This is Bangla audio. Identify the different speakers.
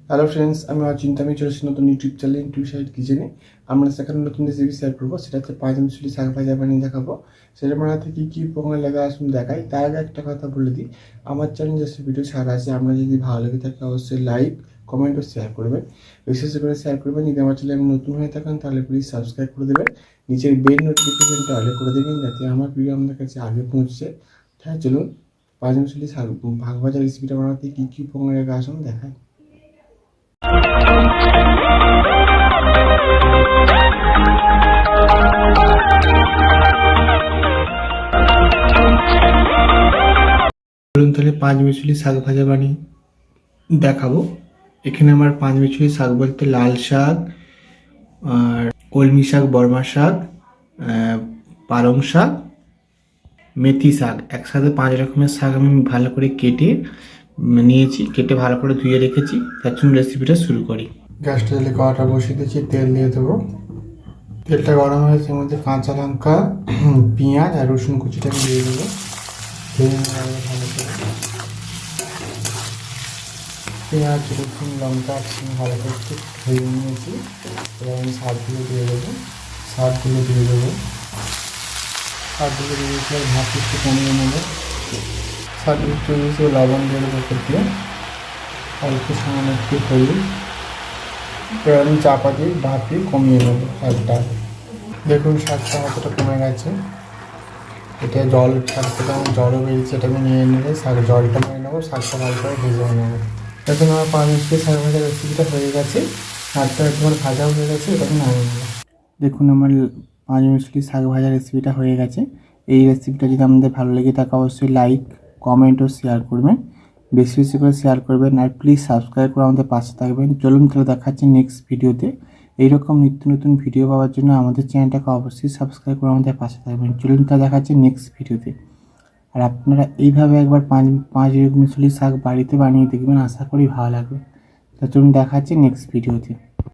Speaker 1: হ্যালো ফ্রেন্ডস, আমি অচিন্তা। আমি চলেছি নতুন ইউটিউব চ্যানেল ইউটিউব সাইড কিচেনে। আমরা সেখানে নতুন রেসিপি শেয়ার করবো, সেটা হচ্ছে পাঁচমিশালি শাক ভাজা বানিয়ে দেখাবো। সেটা বানাতে কী কী উপকরণ লাগে আসুন দেখাই। তার আগে একটা কথা বলে দিই, আমার চ্যানেল যেসব ভিডিও ছাড়া আছে, আমরা যদি ভালো লেগে থাকে অবশ্যই লাইক, কমেন্ট ও শেয়ার করবেন। বিশেষ করে শেয়ার করবেন। যদি আমার চ্যানেল নতুন হয়ে থাকেন তাহলে প্লিজ সাবস্ক্রাইব করে দেবেন। নিচের বেল নোটিফিকেশনটা অলে করে দেবেন, যাতে আমার ভিডিও আপনাদের কাছে আগে পৌঁছছে। হ্যাঁ, চলুন পাঁচমিশালি শাক ভাগ ভাজা রেসিপিটা বানাতে কী কী উপকরণ লাগে আসুন দেখাই। তাহলে পাঁচমিশালি শাক ভাজা বানিয়ে দেখাবো। এখানে আমার পাঁচমিশালি শাক বলতে লাল শাক, আর কলমি শাক, বর্মা শাক, পালং শাক, মেথি শাক, একসাথে 5 রকমের শাক আমি ভালো করে কেটে নিয়েছি, কেটে ভালো করে ধুয়ে রেখেছি। তার জন্য রেসিপিটা শুরু করি। গ্যাসটা জ্বালিয়ে কড়াটা বসিয়ে দিয়েছি, তেল দিয়ে দেবো। তেলটা গরম হয়েছে, এর মধ্যে কাঁচা লঙ্কা, পেঁয়াজ আর রসুন কুচিটাকে দিয়ে দেবো। ভালো করে পেঁয়াজ, রসুন, লঙ্কা ভালো করে একটু ভেজে নিয়েছি। এবার আমি শাকগুলো দিয়ে দেবো। শাকগুলো দিয়ে দিয়েছি আর ভাত একটু কমিয়ে নেবো। শাকগুলো একটু দিয়েছি, লবণ দিয়ে দেবো উপর দিয়ে, অল্প সামান্য একটু হলুদ। এবার আমি চাপা দিয়ে ভাতটি কমিয়ে নেবো শাকটা। দেখুন শাকটা কতটা কমে গেছে। এটা জল, শাক থেকে আমার জলও বেরিয়েছে, এটা আমি নিয়ে নিলে শাক জলটা নিয়ে নেবো, শাকটা ভালো করে ভেজে নেবো। এখন আমার পাঁচমিশালি শাক ভাজা রেসিপিটা হয়ে গেছে। শাকটা একবার ভাজা হয়ে গেছে, এটা আমি নামিয়ে নেবো। দেখুন আমার পাঁচমিশালি শাক ভাজা রেসিপিটা হয়ে গেছে। এই রেসিপিটা যদি আপনাদের ভালো লেগে থাকে অবশ্যই লাইক, কমেন্ট ও শেয়ার করবেন। বেশি বেশি করে শেয়ার করবেন, আর প্লিজ সাবস্ক্রাইব করে আমাদের পাশে থাকবেন। চলুন তাহলে দেখাচ্ছি নেক্সট ভিডিওতে। এইরকম নিত্য নতুন ভিডিও পাওয়ার জন্য আমাদের চ্যানেলটাকে অবশ্যই সাবস্ক্রাইব করে আমাদের পাশে থাকবেন। চলুন তাহলে দেখাচ্ছি নেক্সট ভিডিওতে। আর আপনারা এইভাবে একবার পাঁচমিশালি শাক বাড়িতে বানিয়ে দেখবেন, আশা করি ভালো লাগবে। তো চলুন দেখাচ্ছি নেক্সট ভিডিওতে।